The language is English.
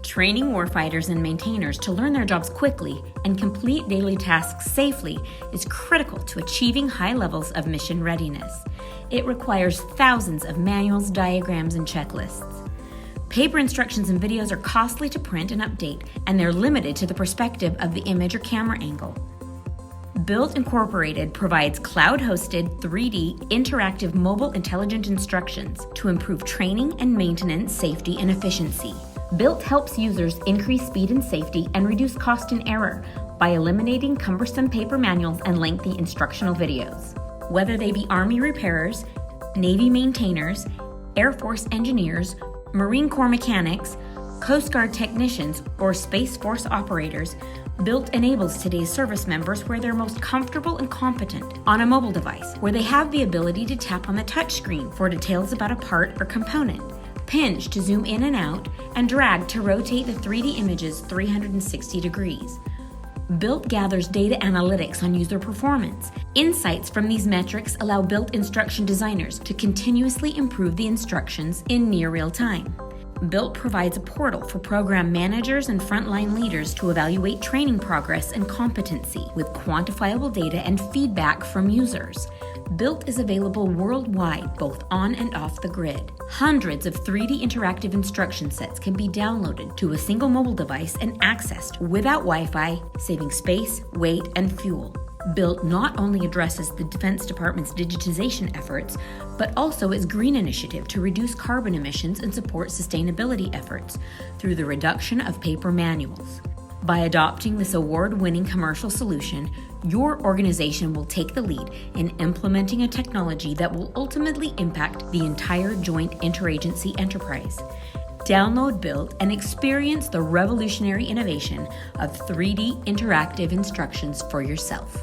Training warfighters and maintainers to learn their jobs quickly and complete daily tasks safely is critical to achieving high levels of mission readiness. It requires thousands of manuals, diagrams, and checklists. Paper instructions and videos are costly to print and update, and they're limited to the perspective of the image or camera angle. BILT Incorporated provides cloud-hosted 3D interactive mobile intelligent instructions to improve training and maintenance, safety, and efficiency. BILT helps users increase speed and safety and reduce cost and error by eliminating cumbersome paper manuals and lengthy instructional videos. Whether they be Army repairers, Navy maintainers, Air Force engineers, Marine Corps mechanics, Coast Guard technicians, or Space Force operators, BILT enables today's service members where they're most comfortable and competent on a mobile device, where they have the ability to tap on the touchscreen for details about a part or component, pinch to zoom in and out, and drag to rotate the 3D images 360 degrees. BILT gathers data analytics on user performance. Insights from these metrics allow BILT instruction designers to continuously improve the instructions in near real time. BILT provides a portal for program managers and frontline leaders to evaluate training progress and competency with quantifiable data and feedback from users. BILT is available worldwide, both on and off the grid. Hundreds of 3D interactive instruction sets can be downloaded to a single mobile device and accessed without Wi-Fi, saving space, weight, and fuel. BILT not only addresses the Defense Department's digitization efforts, but also its green initiative to reduce carbon emissions and support sustainability efforts through the reduction of paper manuals. By adopting this award-winning commercial solution, your organization will take the lead in implementing a technology that will ultimately impact the entire joint interagency enterprise. Download BILT and experience the revolutionary innovation of 3D interactive instructions for yourself.